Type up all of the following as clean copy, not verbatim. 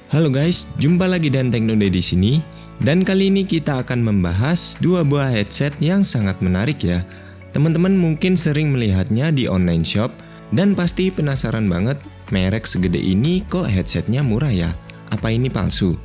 Halo guys, jumpa lagi dengan Teknoday di sini. Dan kali ini kita akan membahas dua buah headset yang sangat menarik ya. Teman-teman mungkin sering melihatnya di online shop dan pasti penasaran banget, merek segede ini kok headsetnya murah ya? Apa ini palsu?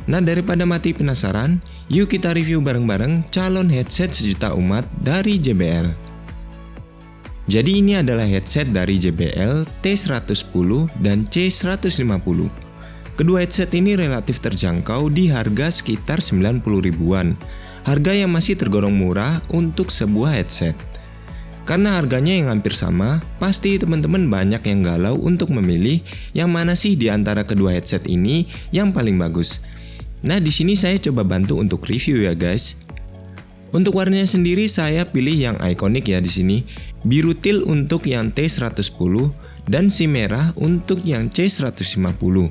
Nah, daripada mati penasaran, yuk kita review bareng-bareng calon headset sejuta umat dari JBL. Jadi ini adalah headset dari JBL T110 dan C150. Kedua headset ini relatif terjangkau di harga sekitar 90 ribuan. Harga yang masih tergolong murah untuk sebuah headset. Karena harganya yang hampir sama, pasti teman-teman banyak yang galau untuk memilih yang mana sih di antara kedua headset ini yang paling bagus. Nah, di sini saya coba bantu untuk review ya guys. Untuk warnanya sendiri saya pilih yang ikonik ya di sini, biru teal untuk yang T110 dan si merah untuk yang C150.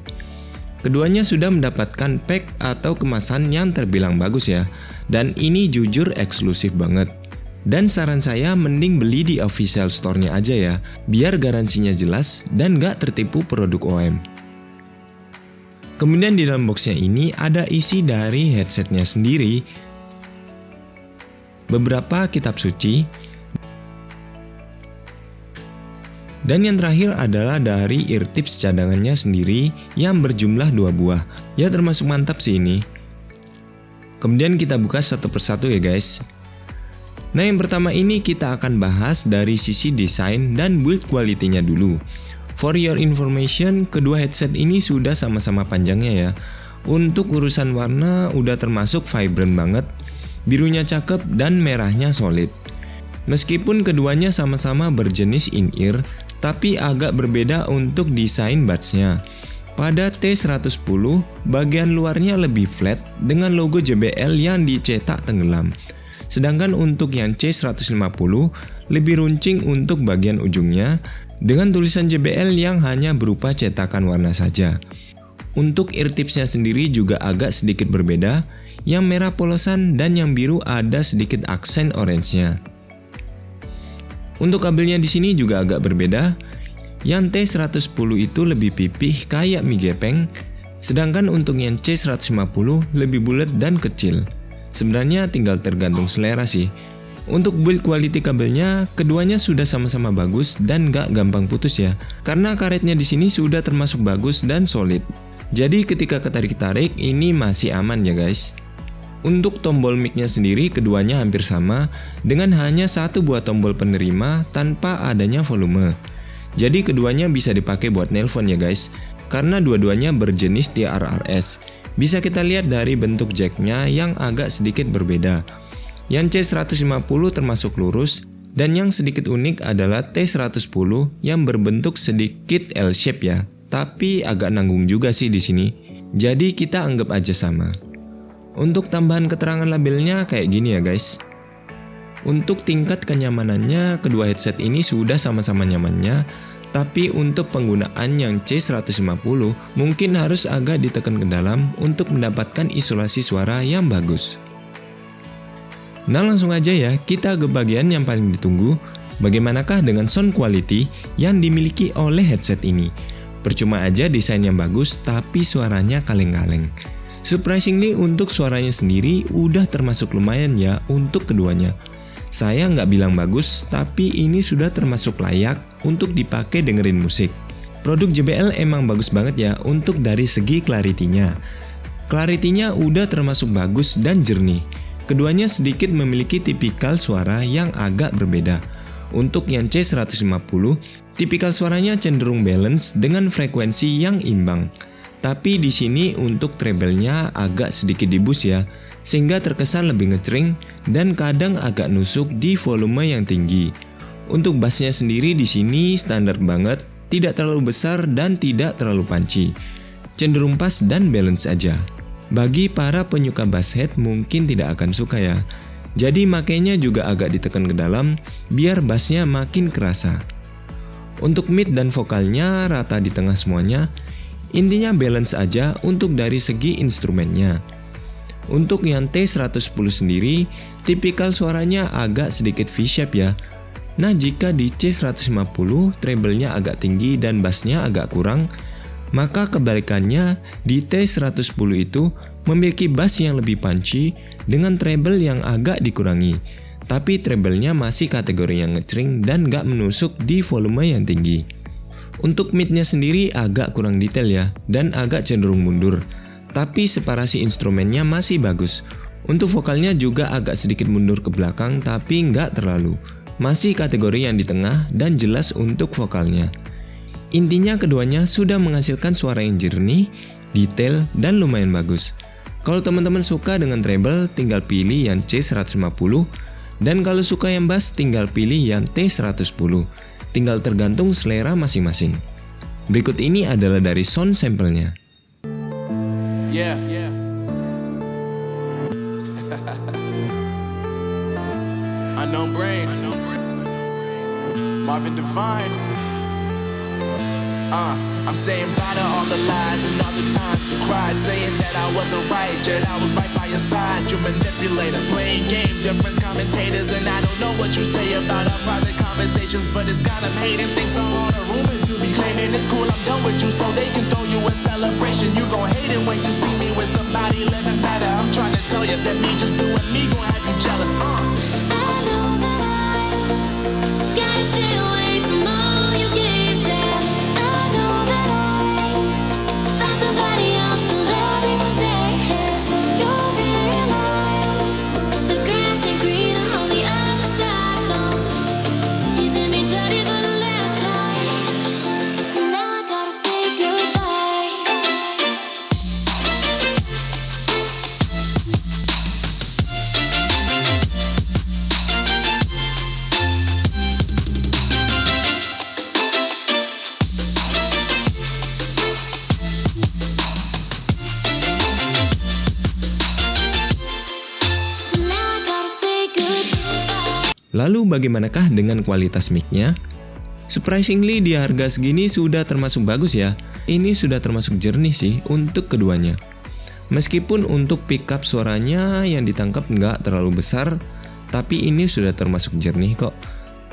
Keduanya sudah mendapatkan pack atau kemasan yang terbilang bagus ya, dan ini jujur eksklusif banget. Dan saran saya mending beli di official store-nya aja ya, biar garansinya jelas dan gak tertipu produk OEM. Kemudian di dalam boxnya ini ada isi dari headsetnya sendiri, beberapa kitab suci, dan yang terakhir adalah dari eartips cadangannya sendiri yang berjumlah 2 buah. Ya termasuk mantap sih ini. Kemudian kita buka satu persatu ya guys. Nah, yang pertama ini kita akan bahas dari sisi desain dan build quality-nya dulu. For your information, kedua headset ini sudah sama-sama panjangnya ya. Untuk urusan warna udah termasuk vibrant banget. Birunya cakep dan merahnya solid. Meskipun keduanya sama-sama berjenis in-ear, tapi agak berbeda untuk desain buds-nya. Pada T110, bagian luarnya lebih flat dengan logo JBL yang dicetak tenggelam. Sedangkan untuk yang C150 lebih runcing untuk bagian ujungnya dengan tulisan JBL yang hanya berupa cetakan warna saja. Untuk eartipsnya sendiri juga agak sedikit berbeda, yang merah polosan dan yang biru ada sedikit aksen orange-nya. Untuk kabelnya di sini juga agak berbeda. Yang T110 itu lebih pipih kayak mie gepeng, sedangkan untuk yang C150 lebih bulat dan kecil. Sebenarnya tinggal tergantung selera sih. Untuk build quality kabelnya, keduanya sudah sama-sama bagus dan gak gampang putus ya. Karena karetnya di sini sudah termasuk bagus dan solid. Jadi ketika ketarik-tarik ini masih aman ya guys. Untuk tombol mic-nya sendiri keduanya hampir sama dengan hanya satu buah tombol penerima tanpa adanya volume. Jadi keduanya bisa dipakai buat nelpon ya guys, karena dua-duanya berjenis TRRS. Bisa kita lihat dari bentuk jack-nya yang agak sedikit berbeda. Yang C150 termasuk lurus dan yang sedikit unik adalah T110 yang berbentuk sedikit L-shape ya, tapi agak nanggung juga sih di sini. Jadi kita anggap aja sama. Untuk tambahan keterangan labelnya kayak gini ya guys. Untuk tingkat kenyamanannya, kedua headset ini sudah sama-sama nyamannya. Tapi untuk penggunaan yang C150 mungkin harus agak ditekan ke dalam untuk mendapatkan isolasi suara yang bagus. Nah, langsung aja ya kita ke bagian yang paling ditunggu. Bagaimanakah dengan sound quality yang dimiliki oleh headset ini? Percuma aja desain yang bagus tapi suaranya kaleng-kaleng. Surprisingly untuk suaranya sendiri udah termasuk lumayan ya untuk keduanya. Saya nggak bilang bagus, tapi ini sudah termasuk layak untuk dipakai dengerin musik. Produk JBL emang bagus banget ya untuk dari segi clarity-nya. Clarity-nya udah termasuk bagus dan jernih. Keduanya sedikit memiliki tipikal suara yang agak berbeda. Untuk yang C150, tipikal suaranya cenderung balance dengan frekuensi yang imbang. Tapi di sini untuk treble-nya agak sedikit diboost ya, sehingga terkesan lebih ngecering dan kadang agak nusuk di volume yang tinggi. Untuk bass-nya sendiri di sini standar banget, tidak terlalu besar dan tidak terlalu punchy. Cenderung pas dan balance aja. Bagi para penyuka bass head mungkin tidak akan suka ya. Jadi makanya juga agak ditekan ke dalam biar bass-nya makin kerasa. Untuk mid dan vokalnya rata di tengah semuanya. Intinya balance aja untuk dari segi instrumennya. Untuk yang T110 sendiri, tipikal suaranya agak sedikit V-shape ya. Nah, jika di C150 treble-nya agak tinggi dan bass-nya agak kurang, Maka kebalikannya, di T110 itu memiliki bass yang lebih punchy dengan treble yang agak dikurangi. Tapi treble-nya masih kategori yang ngecering dan gak menusuk di volume yang tinggi. Untuk mid-nya sendiri agak kurang detail ya, dan agak cenderung mundur. Tapi separasi instrumennya masih bagus. Untuk vokalnya juga agak sedikit mundur ke belakang tapi nggak terlalu. Masih kategori yang di tengah dan jelas untuk vokalnya. Intinya keduanya sudah menghasilkan suara yang jernih, detail, dan lumayan bagus. Kalau teman-teman suka dengan treble, tinggal pilih yang C150. Dan kalau suka yang bass, tinggal pilih yang T110. Tinggal tergantung selera masing-masing. Berikut ini adalah dari sound sample-nya. Yeah. Unknown Brain, Marvin Devine. I'm saying bye to all the lies and all the times you cried, saying that I wasn't right, yet I was right by your side. You manipulator, playing games, your friends commentators, and I don't know what you say about our private conversations, but it's got them hating. Thanks to all the rumors you be claiming. It's cool, I'm done with you, so they can throw you a celebration. You gon' hate it when you see me with somebody living better. I'm trying to tell you that me just doing me gon' have you jealous. I know that I gotta stay away from all your games. Yeah, I know that I found somebody else to love me one day. Yeah, you'll realize the grass ain't greener on the other side. No, you did me dirty for the last time, so now I gotta say goodbye. So now I gotta say goodbye. Lalu bagaimanakah dengan kualitas mic-nya? Surprisingly di harga segini sudah termasuk bagus ya. Ini sudah termasuk jernih sih untuk keduanya. Meskipun untuk pickup suaranya yang ditangkap nggak terlalu besar, tapi ini sudah termasuk jernih kok.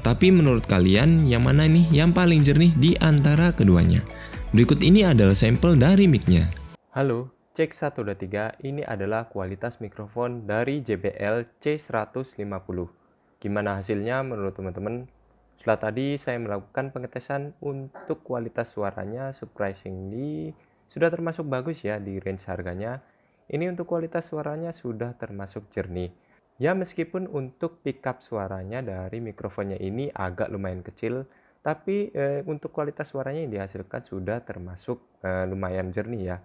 Tapi menurut kalian yang mana nih yang paling jernih di antara keduanya? Berikut ini adalah sampel dari mic-nya. Halo, cek 1, 2, 3. Ini adalah kualitas mikrofon dari JBL C150. Gimana hasilnya menurut teman-teman? Setelah tadi saya melakukan pengetesan untuk kualitas suaranya, surprisingly sudah termasuk bagus ya di range harganya. Ini untuk kualitas suaranya sudah termasuk jernih. Ya meskipun untuk pickup suaranya dari mikrofonnya ini agak lumayan kecil, tapi untuk kualitas suaranya yang dihasilkan sudah termasuk lumayan jernih ya.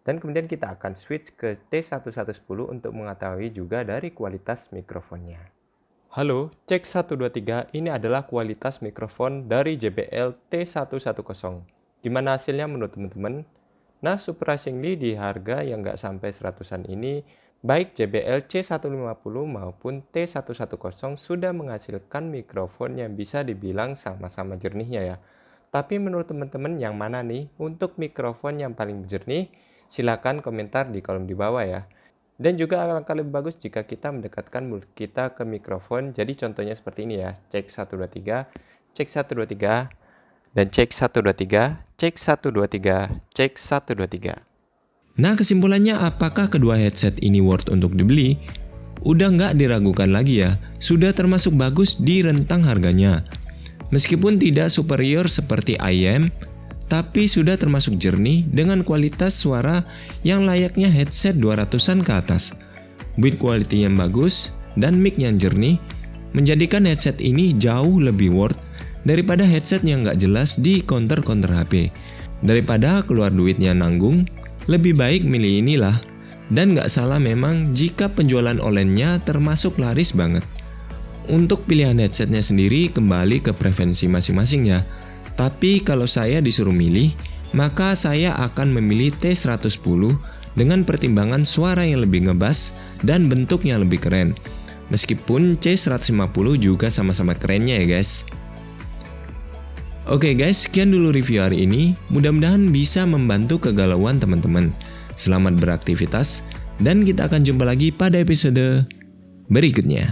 Dan kemudian kita akan switch ke T1110 untuk mengetahui juga dari kualitas mikrofonnya. Halo, cek 1, 2, 3. Ini adalah kualitas mikrofon dari JBL T110. Gimana hasilnya menurut teman-teman? Nah, surprisingly di harga yang nggak sampai 100-an ini, baik JBL C150 maupun T110 sudah menghasilkan mikrofon yang bisa dibilang sama-sama jernihnya ya. Tapi menurut teman-teman yang mana nih untuk mikrofon yang paling jernih? Silakan komentar di kolom di bawah ya. Dan juga alangkah lebih bagus jika kita mendekatkan mulut kita ke mikrofon. Jadi contohnya seperti ini ya. Cek 1, 2, 3, cek 1, 2, 3, dan cek 1, 2, 3, cek 1, 2, 3, cek 1, 2, 3. Nah kesimpulannya apakah kedua headset ini worth untuk dibeli? Udah nggak diragukan lagi ya. Sudah termasuk bagus di rentang harganya. Meskipun tidak superior seperti IM, tapi sudah termasuk jernih dengan kualitas suara yang layaknya headset 200-an ke atas. Build quality yang bagus dan mic yang jernih menjadikan headset ini jauh lebih worth daripada headset yang nggak jelas di counter-counter HP. Daripada keluar duitnya nanggung, lebih baik milih inilah. Dan nggak salah memang jika penjualan online-nya termasuk laris banget. Untuk pilihan headsetnya sendiri kembali ke preferensi masing-masing ya. Tapi kalau saya disuruh milih, maka saya akan memilih T110 dengan pertimbangan suara yang lebih ngebass dan bentuk yang lebih keren. Meskipun C150 juga sama-sama kerennya ya guys. Oke guys, sekian dulu review hari ini. Mudah-mudahan bisa membantu kegalauan teman-teman. Selamat beraktivitas dan kita akan jumpa lagi pada episode berikutnya.